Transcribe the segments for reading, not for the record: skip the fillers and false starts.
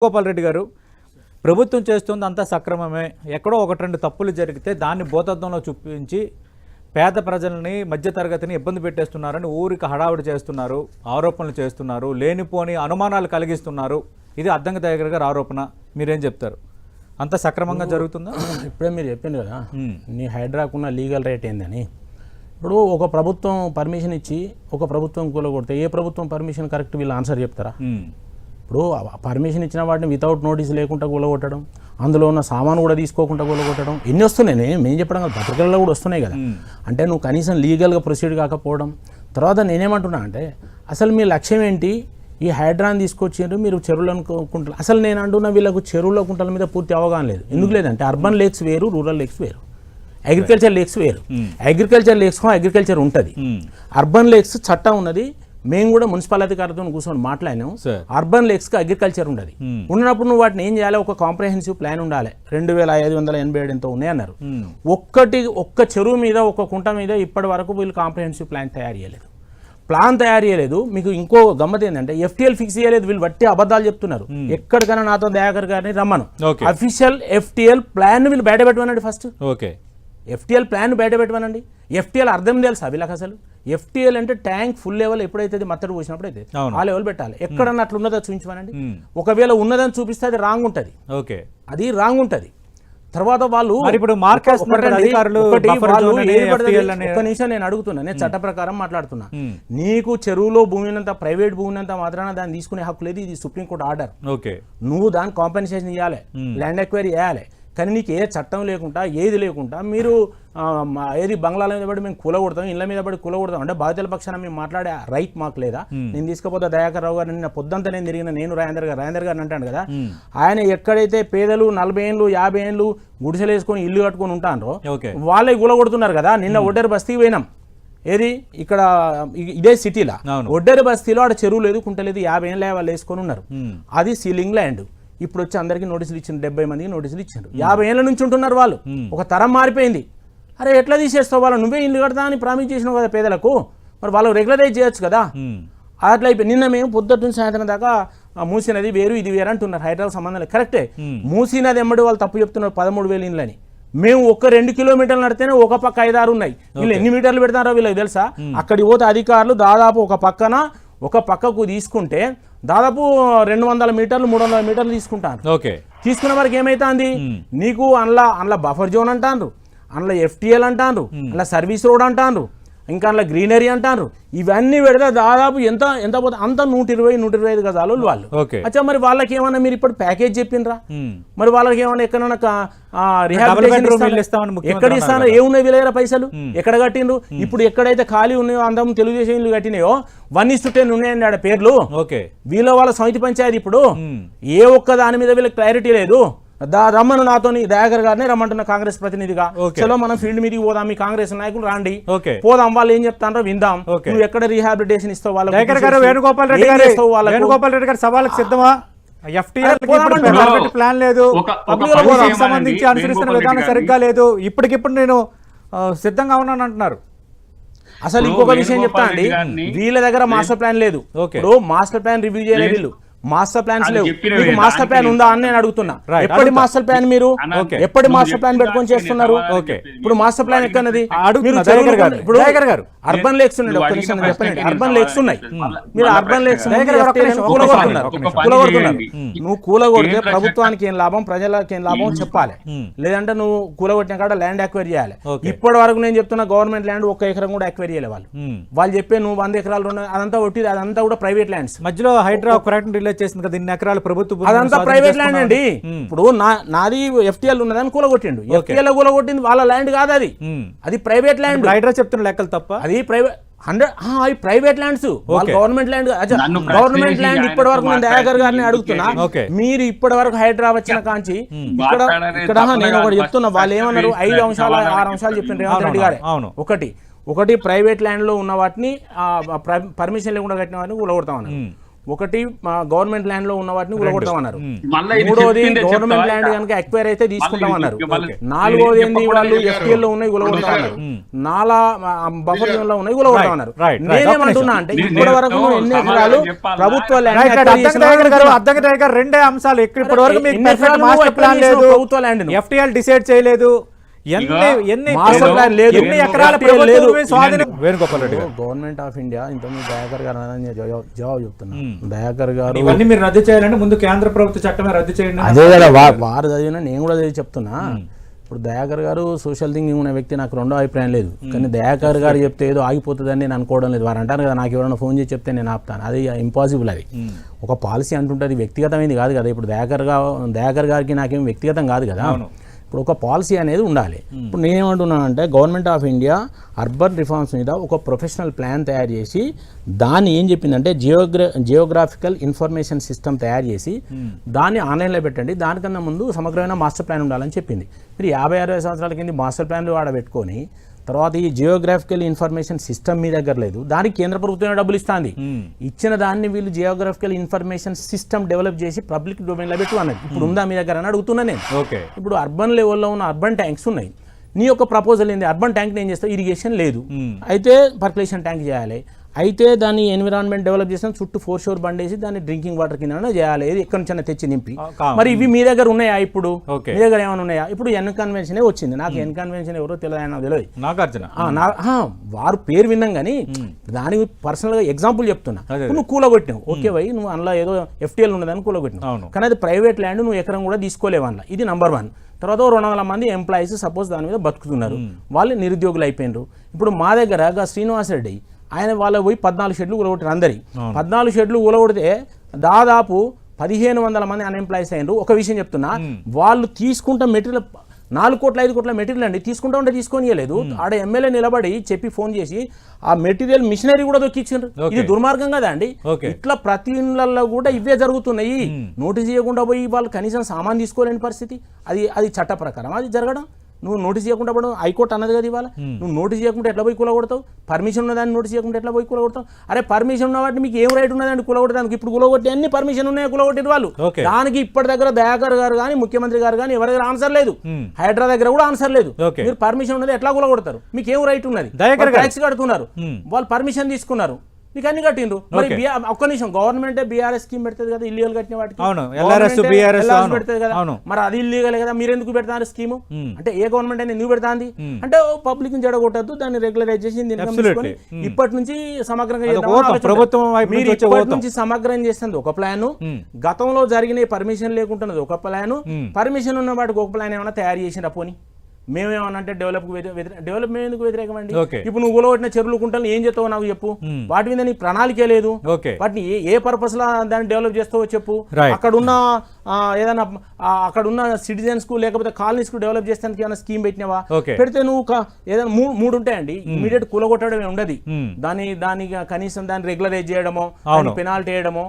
గోపాల్ రెడ్డి గారు, ప్రభుత్వం చేస్తుంది అంతా సక్రమమే, ఎక్కడో ఒకటి రెండు తప్పులు జరిగితే దాన్ని భూతత్వంలో చూపించి పేద ప్రజల్ని మధ్యతరగతిని ఇబ్బంది పెట్టేస్తున్నారని ఊరికి హడావిడి చేస్తున్నారు, ఆరోపణలు చేస్తున్నారు, లేనిపోని అనుమానాలు కలిగిస్తున్నారు. ఇది అద్దంకి దయాకర్ గారి ఆరోపణ. మీరేం చెప్తారు? అంత సక్రమంగా జరుగుతుందా? ఇప్పుడే మీరు చెప్పింది కదా, నీ హైడ్రాకున్న లీగల్ రైట్ ఏందని. ఇప్పుడు ఒక ప్రభుత్వం పర్మిషన్ ఇచ్చి ఒక ప్రభుత్వం కూలగొడితే ఏ ప్రభుత్వం పర్మిషన్ కరెక్ట్ వీళ్ళు ఆన్సర్ చెప్తారా? ఇప్పుడు పర్మిషన్ ఇచ్చిన వాటిని వితౌట్ నోటీస్ లేకుండా కూలగొట్టడం, అందులో ఉన్న సామాను కూడా తీసుకోకుండా కూలగొట్టడం, ఎన్ని వస్తున్నాయి. మేము చెప్పడం కదా, పత్రికల్లో కూడా వస్తున్నాయి కదా. అంటే నువ్వు కనీసం లీగల్గా ప్రొసీడ్ కాకపోవడం. తర్వాత నేనేమంటున్నా అంటే, అసలు మీ లక్ష్యం ఏంటి? ఈ హైడ్రాన్ తీసుకొచ్చారు, మీరు చెరువులను కుంటలు. అసలు నేను అంటున్నా వీళ్ళకు చెరువుల కుంటల మీద పూర్తి అవగాహన లేదు. ఎందుకు లేదంటే అర్బన్ లేక్స్ వేరు, రూరల్ లేక్స్ వేరు, అగ్రికల్చర్ లేక్స్ వేరు. అగ్రికల్చర్ లేక్స్ అగ్రికల్చర్ ఉంటుంది, అర్బన్ లేక్స్ చట్టం ఉన్నది. మేము కూడా మున్సిపల్ అధికారులతో కూర్చొని మాట్లాడినాం. అర్బన్ లేక్స్కి అగ్రికల్చర్ ఉండదు. ఉన్నప్పుడు నువ్వు వాటిని ఏం చేయాలి? ఒక కాంప్రహెన్సివ్ ప్లాన్ ఉండాలి. 2587 ఎంతో ఉన్నాయన్నారు. ఒక్క చెరువు మీద ఒక్క కుంట మీద ఇప్పటి వరకు వీళ్ళు కాంప్రహెన్సివ్ ప్లాన్ తయారు చేయలేదు. మీకు ఇంకో గమ్మత్ ఏంటంటే FTL ఫిక్స్ చేయలేదు. వీళ్ళు వట్టి అబద్ధాలు చెప్తున్నారు. ఎక్కడికైనా నాతో దయాకర్ గారిని రమ్మను, అఫీషియల్ FTL ప్లాన్ వీళ్ళు బయట పెట్టమనండి. ఫస్ట్ FTL ప్లాన్ బయట పెట్టమనండి. FTL అర్థం తెలుసా వీళ్ళకి? అసలు FTL అంటే ట్యాంక్ ఫుల్ లెవెల్ ఎప్పుడైతే మత్తడి పోసినప్పుడు అయితే ఆ లెవెల్ పెట్టాలి. ఎక్కడన్నా అట్లా ఉన్నదో చూపించమనండి. ఒకవేళ ఉన్నదని చూపిస్తే అది రాంగ్ ఉంటుంది. అది రాంగ్ ఉంటుంది. తర్వాత వాళ్ళు ఒక్క నిమిషం నేను అడుగుతున్నా, నేను చట్ట ప్రకారం మాట్లాడుతున్నా. నీకు చెరువులో భూమినంత ప్రైవేట్ భూమినంత మాత్రాన దాన్ని తీసుకునే హక్కు లేదు. ఇది సుప్రీంకోర్టు ఆర్డర్. నువ్వు దాని కాంపెన్సేషన్ ఇవ్వాలి, ల్యాండ్ ఎక్వైరీ చేయాలి. కానీ నీకు ఏ చట్టం లేకుండా ఏది లేకుండా మీరు ఏది బంగ్లాల మీద పడి మేము కూలగొడతాం, ఇళ్ళ మీద పడి కూలగొడతాం అంటే బాధితుల పక్షాన మేము మాట్లాడే రైట్ మాకు లేదా? నేను తీసుకపోతే దయాకర్ రావు గారు నిన్న పొద్దంతా నేను తిరిగిన, నేను రాజేందర్ గారిని అంటాను కదా, ఆయన ఎక్కడైతే పేదలు 40 ఏళ్ళు 50 ఏళ్ళు గుడిసెలు వేసుకొని ఇల్లు కట్టుకొని ఉంటారో వాళ్ళే కూలగొడుతున్నారు కదా. నిన్న ఒడ్డేరు బస్తీకి పోయినాం. ఏది ఇక్కడ ఇదే సిటీలో ఒడ్డేరు బస్తీలో ఆడ చెరువు లేదు, కుంట లేదు, 50 ఏళ్ళ వాళ్ళు వేసుకొని ఉన్నారు. అది సీలింగ్ ల్యాండ్. ఇప్పుడు వచ్చి అందరికీ నోటీసులు ఇచ్చిండ్రు, 70 మందికి నోటీసులు ఇచ్చిండ్రు. 50 ఏళ్ళ నుంచి ఉంటున్నారు వాళ్ళు. ఒక తరం మారిపోయింది. అరే ఎట్లా తీసేస్తావు? వాళ్ళు నువ్వే ఇల్లు కడతా అని ప్రామిస్ చేసినావు కదా పేదలకు, మరి వాళ్ళు రెగ్యులరైజ్ చేయొచ్చు కదా. అట్లా అయిపోయి నిన్న మేము పొద్దుట నుంచి సాయంత్రం దాకా మూసినది వేరు ఇది వేరు అంటున్నారు. హైదరాబాద్ సంబంధం లేదు. కరెక్టే, మూసినది ఎమ్మడి వాళ్ళు తప్పు చెప్తున్నారు. 13,000 ఇండ్లని మేము ఒక 2 కిలోమీటర్లు నడితేనే ఒక పక్క 5-6 ఉన్నాయి. వీళ్ళు ఎన్ని మీటర్లు పెడతారో వీళ్ళకి తెలుసా? అక్కడికి పోతే అధికారులు దాదాపు ఒక పక్కకు తీసుకుంటే దాదాపు 200 మీటర్లు 300 మీటర్లు తీసుకుంటాను. తీసుకున్న వరకు ఏమైతుంది? నీకు అందులో బఫర్ జోన్ అంటారు, అందులో FTL అంటారు, అందులో సర్వీస్ రోడ్ అంటారు, ఇంకా అందులో గ్రీనరీ అంటారు. ఇవన్నీ పెడితే దాదాపు ఎంత పోతే అంత 120-125 గజాలు వాళ్ళు. అచ్చా, మరి వాళ్ళకి ఏమన్నా మీరు ఇప్పుడు ప్యాకేజ్ చెప్పిండ్రా? మరి వాళ్ళకి ఏమన్నా ఎక్కడన్నా ఎక్కడ ఇస్తానో? ఏమున్నాయి వీళ్ళ దగ్గర పైసలు? ఎక్కడ కట్టిండ్రు? ఇప్పుడు ఎక్కడైతే ఖాళీ ఉన్నాయో అందరం తెలుగుదేశం ఇల్లు కట్టినాయో 1:10 ఉన్నాయండి ఆడ పేర్లు. వీళ్ళ వాళ్ళ సమితి పంచాయతీ. ఇప్పుడు ఏ ఒక్క దాని మీద వీళ్ళకి క్లారిటీ లేదు. రమ్మను నాతోని దయాకర్ గారిని రమ్మంటున్న కాంగ్రెస్ ప్రతినిధిగా. చలో మనం ఫీల్డ్ మీదకి పోదాం, మీ కాంగ్రెస్ నాయకులు రాండి, పోదాం, వాళ్ళు ఏం చెప్తారో విందాం. నువ్వు ఎక్కడ రీహాబిలిటేషన్ ఇస్తావు వాళ్ళకి? వేణుగోపాల్ రెడ్డి గారు సవాళ్ళకి సిద్ధమా? FTL ప్లాన్ లేదు, సంబంధించి అనుసరిస్తున్న విధానం సరిగ్గా లేదు, ఇప్పటికిప్పుడు నేను సిద్ధంగా ఉన్నాను అంటున్నారు. అసలు ఇంకొక విషయం చెప్తా అండి, వీళ్ళ దగ్గర మాస్టర్ ప్లాన్ లేదు. ఇప్పుడు మాస్టర్ ప్లాన్ రివ్యూ చేయలేదు వీళ్ళు. మాస్టర్ ప్లాన్స్ లేవు. మీకు మాస్టర్ ప్లాన్ ఉందా అని నేను అడుగుతున్నా. ఎప్పటి మాస్టర్ ప్లాన్ మీరు ఎప్పటి మాస్టర్ ప్లాన్ పెట్టుకొని చేస్తున్నారు? ఇప్పుడు మాస్టర్ ప్లాన్ ఎక్కడది? అర్బన్ లేక్స్ ఉన్నాయి. ఒక్క నిమిషం చెప్పండి. అర్బన్ లేక్స్ ఉన్నాయి. మీరు అర్బన్ లేక్స్ కూలగొడుతున్నారు. నువ్వు కూలగొడితే ప్రభుత్వానికి ఏం లాభం, ప్రజలకి ఏం లాభం చెప్పాలి. లేదంటే నువ్వు కూలగొట్టిన కాడ ల్యాండ్ అక్వైరీ చేయాలి. ఇప్పటి వరకు నేను చెప్తున్నా గవర్నమెంట్ ల్యాండ్ 1 ఎకరం కూడా అక్వైరీ చేయాలి. వాళ్ళు చెప్పే నువ్వు 100 ఎకరాలు అదంతా ఒట్టి, అదంతా కూడా ప్రైవేట్ ల్యాండ్స్. మధ్యలో హైడ్రా చేసింది కదా, ఇన్ని ఎకరాలు ప్రభుత్వం, అదంతా ప్రైవేట్ ల్యాండ్ అండి. ఇప్పుడు నాది FTL ఉన్నదని కూలగొట్టిండు. FTL కూలగొట్టింది వాళ్ళ ల్యాండ్ కాదు, అది ప్రైవేట్ ల్యాండ్. హైడ్రా చెప్తున్న లెక్కలు తప్ప. అది private lands, government land. Government land ఇప్పటి వరకు నేను దయాకర్ గారిని అడుగుతున్నా, మీరు ఇప్పటి వరకు హైడ్రా వచ్చిన కాంచి ఇక్కడ నేను ఒకటి చెప్తున్నా. వాళ్ళు ఏమన్నారు? 5 అంశాలు 6 అంశాలు చెప్పిండ్రు రేవంత్ రెడ్డి గారే. ఒకటి ప్రైవేట్ ల్యాండ్ లో ఉన్న వాటిని పర్మిషన్ లేకుండా కట్టిన వాటిని కూలగొడతామన్నారు. ఒకటి గవర్నమెంట్ ల్యాండ్ లో ఉన్న వాటిని కూలగొడతామన్నారు. మళ్ళా ఇది మూడోది చెప్పిందే గవర్నమెంట్ చెప్తావా? ల్యాండ్ కనుక ఎక్వైర్ అయితే తీసుకుంటామన్నారు. మళ్ళీ నాలుగోది ఏంది చెప్పకుండా వాళ్ళు చేశారు. FTL లో ఉన్నాయి కూలగొడతామన్నారు. నాలా బఫర్ జోన్ లో ఉన్నాయి కూలగొడతామన్నారు. right. నేనేమంటున్నా అంటే నేను ఇప్పటి వరకు నువ్వు ఎన్ని ఎకరాలు చెప్పాలా? ప్రభుత్వ right land right Addanki tiger గారు రెండే అంశాలు. ఇప్పటి వరకు మీకు ఎన్ని perfect ఎకరాలు మాస్టర్ నువ్వు ప్లాన్ లేదు, ప్రభుత్వ ల్యాండ్ ను? FTL డిసైడ్ చేయలేదు, ఎన్ని మాస్టర్ ప్లాన్ లేదు, ఎన్ని ఎకరాల FTL ప్రభుత్వ లేదు. భూమి స్వాధీనం. వేణుగోపాల్ రెడ్డి గారు గవర్నమెంట్ ఆఫ్ ఇండియా ఇంతకుముందు దయాకర్ గారు జవాబు చెప్తున్నా. దయాకర్ గారు ఇవన్నీ మీరు రద్దు చేయాలంటే ముందు కేంద్ర ప్రభుత్వ చట్టమే రద్దు చేయండి. అదే కదా వారు చదివినా నేను కూడా చదివి చెప్తున్నా. ఇప్పుడు దయాకర్ గారు సోషల్ థింకింగ్ ఉన్న వ్యక్తి, నాకు రెండో అభిప్రాయం లేదు. కానీ దయాకర్ గారు చెప్తే ఏదో ఆగిపోతుందని నేను అనుకోవడం లేదు. వారు అంటారు కదా, నాకు ఎవరైనా ఫోన్ చేసి చెప్తే నేను ఆపుతాను, అది ఇంపాసిబుల్. అది ఒక పాలసీ అంటుంటుంది, వ్యక్తిగతమైంది కాదు కదా. ఇప్పుడు దయాకర్ గారికి నాకేం వ్యక్తిగతం కాదు కదా. ఇప్పుడు ఒక పాలసీ అనేది ఉండాలి. ఇప్పుడు నేనేమంటున్నానంటే government of India urban reforms మీద ఒక ప్రొఫెషనల్ ప్లాన్ తయారు చేసి దాన్ని ఏం చెప్పిందంటే జియోగ్రాఫికల్ ఇన్ఫర్మేషన్ సిస్టమ్ తయారు చేసి దాన్ని ఆన్లైన్లో పెట్టండి, దానికన్నా ముందు సమగ్రమైన మాస్టర్ ప్లాన్ ఉండాలని చెప్పింది. మీరు 50-60 సంవత్సరాల కింద మాస్టర్ ప్లాన్లు ఆడబెట్టుకొని తర్వాత ఈ జియోగ్రాఫికల్ ఇన్ఫర్మేషన్ సిస్టమ్ మీ దగ్గర లేదు, దానికి కేంద్ర ప్రభుత్వమే డబ్బులు ఇస్తుంది. ఇచ్చిన దాన్ని వీళ్ళు జియోగ్రాఫికల్ ఇన్ఫర్మేషన్ సిస్టమ్ డెవలప్ చేసి పబ్లిక్ డొమైన్లో పెట్టు అన్నది. ఇప్పుడు ఉందా మీ దగ్గర అని అడుగుతున్నా నేను. ఇప్పుడు అర్బన్ లెవెల్లో ఉన్న అర్బన్ ట్యాంక్స్ ఉన్నాయి. నీ యొక్క ప్రపోజల్ ఏంది? అర్బన్ ట్యాంక్ ఏం చేస్తావు? ఇరిగేషన్ లేదు, అయితే పర్కులేషన్ ట్యాంక్ చేయాలి, అయితే దాన్ని ఎన్విరాన్మెంట్ డెవలప్ చేసిన చుట్టూ 4 షోర్ బండేసి దాన్ని డ్రింకింగ్ వాటర్ కింద చేయాలి, ఎక్కడి నుంచి తెచ్చి నింపి. మరి ఇవి మీ దగ్గర ఉన్నాయా? ఇప్పుడు మీ దగ్గర ఏమైనా ఉన్నాయా? ఇప్పుడు ఎన్ కన్వెన్షన్ వచ్చింది. నాకు ఎన్ కన్వెన్షన్ ఎవరో తెలియదు, వారు పేరు విన్నాం కానీ దానికి పర్సనల్ గా ఎగ్జాంపుల్ చెప్తున్నా. నువ్వు కూలగొట్టినావు, ఓకే వై, నువ్వు అందులో ఏదో FTL ఉన్నదని కూలగొట్టినావు, కానీ అది ప్రైవేట్ ల్యాండ్, నువ్వు ఎకరం కూడా తీసుకోలేవు అందులో. ఇది నంబర్ 1. తర్వాత 200 మంది ఎంప్లాయీస్ సపోజ్ దాని మీద బతుకుతున్నారు, వాళ్ళు నిరుద్యోగులు అయిపోయినారు. ఇప్పుడు మా దగ్గర శ్రీనివాస్ రెడ్డి ఆయన వాళ్ళ పోయి 14 షెడ్లు కూలగొట్టారు. అందరి 14 షెడ్లు కూలగొడితే దాదాపు 1500 మంది అన్ఎంప్లాయీస్ అయినారు. ఒక విషయం చెప్తున్నా, వాళ్ళు తీసుకుంటా మెటీరియల్ 4 కోట్ల 5 కోట్ల మెటీరియల్ అండి, తీసుకుంటా ఉంటే తీసుకోనియలేదు. ఆడ ఎమ్మెల్యే నిలబడి చెప్పి ఫోన్ చేసి ఆ మెటీరియల్ మిషనరీ కూడా దొక్కించారు. ఇది దుర్మార్గం కదా అండి. ఇట్లా ప్రతి ఇళ్లలో కూడా ఇవే జరుగుతున్నాయి. నోటీస్ చేయకుండా పోయి వాళ్ళు కనీసం సామాన్ తీసుకోలేని పరిస్థితి. అది చట్ట ప్రకారం అది జరగడం. నువ్వు నోటీస్ చేయకుండా పడవు, హైకోర్టు అన్నది కదా ఇవాళ. నువ్వు నోటీస్ చేయకుండా ఎట్లా పోయి కూలగొడతావు? పర్మిషన్ ఉన్నదాన్ని నోటీస్ చేయకుండా ఎట్లా పోయి కూలగొడతావు? అరే పర్మిషన్ ఉన్న వాటిని మీకు ఏం రైట్ ఉన్నదండి కూలగొట్టడానికి? ఇప్పుడు కూలగొట్టి అన్ని పర్మిషన్ ఉన్నాయో కూలగొట్టే వాళ్ళు. దానికి ఇప్పటి దగ్గర దయాకర్ గారు కానీ ముఖ్యమంత్రి గారు కానీ ఎవరి దగ్గర ఆన్సర్ లేదు, హైడ్రా దగ్గర కూడా ఆన్సర్ లేదు. మీరు పర్మిషన్ ఉన్నది ఎట్లా కూలగొడతారు? మీకు ఏం రైట్ ఉన్నది? ట్యాక్స్ కడుతున్నారు, వాళ్ళు పర్మిషన్ తీసుకున్నారు, మీకు అన్ని కట్టిండ్రు. మరి ఒక్క నిమిషం, గవర్నమెంట్ BRS స్కీమ్ పెడుతుంది కదా ఇల్లీగల్ కట్టిన వాటికి, పెడుతుంది కదా. మరి అది ఇల్లీగల్ కదా, మీరు ఎందుకు పెడతారు స్కీము? అంటే ఏ గవర్నమెంట్ అయినా ఎందుకు పెడతాంది అంటే పబ్లిక్ ని జడగొట్టద్దు, దాన్ని రెగ్యులరైజ్ చేసి ఇప్పటి నుంచి సమగ్రంగా ఇప్పటి నుంచి సమగ్రం చేస్తుంది ఒక ప్లాన్. గతంలో జరిగిన పర్మిషన్ లేకుంటున్నది ఒక ప్లాన్, పర్మిషన్ ఉన్న వాటికి ఒక ప్లాన్ ఏమైనా తయారు చేసిండ్రా? పోనీ మేమేమన్నా డెవలప్ మేము ఎందుకు వ్యతిరేకమండి? ఇప్పుడు నువ్వు కూలగొట్టిన చెరువులు కుంటలు ఏం చేస్తావో నాకు చెప్పు. వాటి మీద నీ ప్రణాళికే లేదు. వాటిని ఏ పర్పస్ లా దాన్ని డెవలప్ చేస్తావో చెప్పు. అక్కడున్న ఏదైనా అక్కడున్న సిటిజన్స్ కు లేకపోతే కాలనీస్ కు డెవలప్ చేస్తానికి ఏమైనా స్కీమ్ పెట్టినావా? పెడితే నువ్వు ఏదైనా 3 ఉంటాయండి. ఇమీడియట్ కూలగొట్టడమే ఉండదు, దాని కనీసం దాన్ని రెగ్యులరైజ్ చేయడమో, పెనాల్టీ వేయడమో,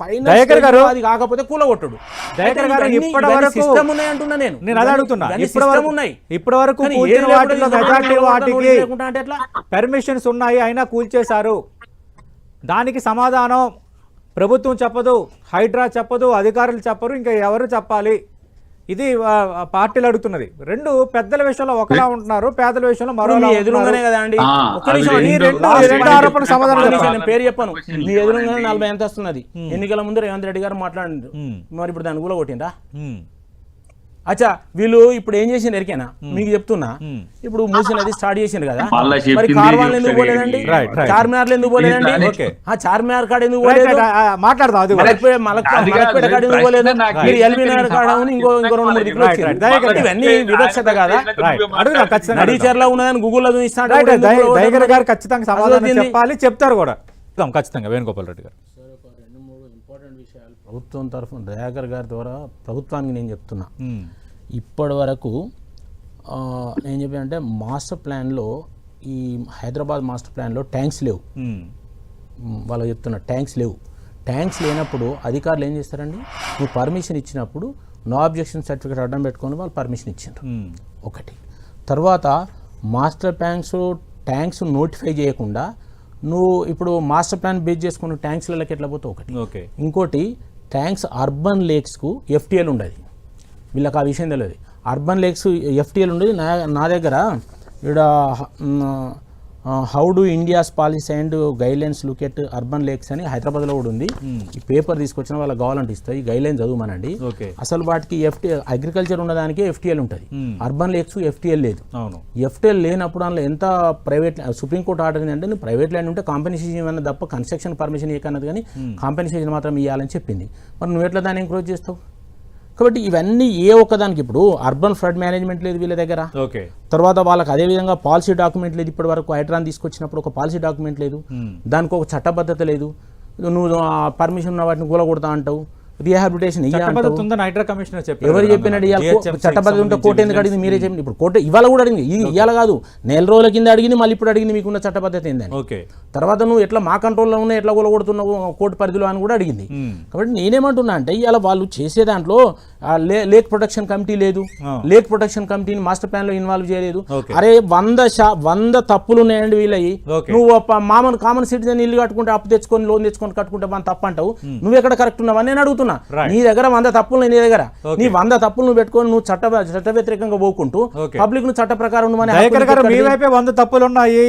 ఫైనల్ అది కాకపోతే కూలగొట్టడు. సిస్టమ్ ఉన్నాయి అంటున్నా నేను, సిస్టమ్ ఉన్నాయి. ఇప్పటి వరకు పర్మిషన్స్ ఉన్నాయి అయినా కూల్చేశారు. దానికి సమాధానం ప్రభుత్వం చెప్పదు, హైడ్రా చెప్పదు, అధికారులు చెప్పరు, ఇంకా ఎవరు చెప్పాలి? ఇది పార్టీలు అడుగుతున్నది. రెండు పెద్దల విషయంలో ఒకలా ఉంటున్నారు, పేదల విషయంలో మరోలా ఎదురుగానే కదా అండి. ఆరోపణ సమాధానం పేరు చెప్పను. మీ ఎదురుగానే 40 ఎంత వస్తున్నది. ఎన్నికల ముందు రేవంత్ రెడ్డి గారు మాట్లాడారు, మరి ఇప్పుడు దాన్ని కూడా కొట్టిందా? అచ్చా, వీళ్ళు ఇప్పుడు ఏం చేసింది ఎరికేనా మీకు చెప్తున్నా. ఇప్పుడు మూసీ నది స్టార్ట్ చేసింది కదా, మరి కార్వాన్లు ఎందుకు పోలేదండి? చార్మినార్లు ఎందుకు పోలేదండి? చార్మినార్ కాడ ఎందుకు పోలేదు? మాట్లాడదాం. మలక్పేట కాడ ఎందుకు పోలేదు? మీరు ఎల్బీనగర్ కాడ ఇంకో 2-3 దిక్కులు వచ్చారు. ఇవన్నీ వివక్షత కదా. నడీచర్లో ఉన్నదని గూగుల్లో చూపిస్తాడు. దయాకర్ గారు ఖచ్చితంగా సమాధానం చెప్పాలి, చెప్తారు కూడా ఖచ్చితంగా. వేణుగోపాల్ రెడ్డి గారు ప్రభుత్వం తరఫున దయాకర్ గారి ద్వారా ప్రభుత్వానికి నేను చెప్తున్నా, ఇప్పటి వరకు నేను చెప్పానంటే మాస్టర్ ప్లాన్లో, ఈ హైదరాబాద్ మాస్టర్ ప్లాన్లో ట్యాంక్స్ లేవు. వాళ్ళకి చెప్తున్నా, ట్యాంక్స్ లేవు. ట్యాంక్స్ లేనప్పుడు అధికారులు ఏం చేస్తారండి? నువ్వు పర్మిషన్ ఇచ్చినప్పుడు నో అబ్జెక్షన్ సర్టిఫికేట్ అడ్డం పెట్టుకొని వాళ్ళు పర్మిషన్ ఇచ్చిండ్రు. ఒకటి. తర్వాత మాస్టర్ ట్యాంక్స్ నోటిఫై చేయకుండా నువ్వు ఇప్పుడు మాస్టర్ ప్లాన్ బేస్ చేసుకుని ట్యాంక్స్లకి ఎట్లా పోతావు ఒకటి. ఓకే ఇంకోటి ట్యాంక్స్ అర్బన్ లేక్స్కు ఎఫ్టీఎల్ ఉండదు, వీళ్ళకి ఆ విషయం తెలియదు. అర్బన్ లేక్స్ ఎఫ్టీఎల్ ఉండేది. నా దగ్గర ఇక్కడ how do India's policy and guidelines look at urban lakes అని హైదరాబాద్లో కూడా ఉంది. ఈ పేపర్ తీసుకొచ్చిన వాళ్ళకి కావాలంటే ఇస్తాయి, ఈ గైడ్లైన్ చదువుమనండి. అసలు వాటికి అగ్రికల్చర్ ఉన్నదానికే ఎఫ్టీఎల్ ఉంటుంది, అర్బన్ లేక్స్ ఎఫ్టీఎల్ లేదు. ఎఫ్టీఎల్ లేనప్పుడు అందులో ఎంత ప్రైవేట్ సుప్రీంకోర్టు ఆర్డర్ ఏంటంటే నువ్వు ప్రైవేట్ ల్యాండ్ ఉంటే కాంపెన్సేషన్ ఇవ్వని తప్ప కన్స్ట్రక్షన్ పర్మిషన్ ఇవ్వకన్నది, కానీ కాంపెన్సేషన్ మాత్రం ఇవ్వాలని చెప్పింది. మరి నువ్వు ఎట్లా దాన్ని ఎంకరేజ్ చేస్తావు? కాబట్టి ఇవన్నీ ఏ ఒక్కదానికి ఇప్పుడు అర్బన్ ఫ్లడ్ మేనేజ్మెంట్ లేదు వీళ్ళ దగ్గర. తర్వాత వాళ్ళకి అదే విధంగా పాలసీ డాక్యుమెంట్ లేదు. ఇప్పటి వరకు హైడ్రాన్ తీసుకొచ్చినప్పుడు ఒక పాలసీ డాక్యుమెంట్ లేదు, దానికి ఒక చట్టబద్ధత లేదు. నువ్వు పర్మిషన్ ఉన్న వాటిని కూలగొడతా అంటావు, రీహాబిలిటేషన్ ఎవరు చెప్పినట్టు చట్టబద్ధత ఉంటే కోర్టు ఎందుకు అడిగింది? మీరే చెప్పండి. ఇప్పుడు కోర్టు ఇవాళ కూడా అడిగింది, ఇది ఇవాళ కాదు, నెల రోజుల కింద అడిగింది, మళ్ళీ ఇప్పుడు అడిగింది మీకున్న చట్టబద్ధత ఏందని. తర్వాత నువ్వు ఎట్లా మా కంట్రోల్లో ఉన్నాయి, ఎట్లా కూలగొడుతున్నావు కోర్టు పరిధిలో అని కూడా అడిగింది. కాబట్టి నేనేమంటున్నా అంటే ఇవాళ వాళ్ళు చేసే దాంట్లో లేక్ ప్రొటెక్షన్ కమిటీ లేదు, లేక్ ప్రొటెక్షన్ కమిటీని మాస్టర్ ప్లాన్ లో ఇన్వాల్వ్ చేయలేదు. అరే 100 తప్పులు ఉన్నాయండి వీళ్ళవి. నువ్వు కామన్ సిటిజన్ ఇల్లు కట్టుకుంటే అప్పు తెచ్చుకొని లోన్ తెచ్చుకొని కట్టుకుంటే మన తప్పు అంటావు, నువ్వు ఎక్కడ కరెక్ట్ ఉన్నావని నేను అడుగుతున్నా. నీ దగ్గర 100 తప్పులు నీ దగ్గర, నీ 100 తప్పులు నువ్వు పెట్టుకొని నువ్వు చట్ట వ్యతిరేకంగా పోకుంటూ పబ్లిక్ ను చట్ట ప్రకారం 100 తప్పులు ఉన్నాయి.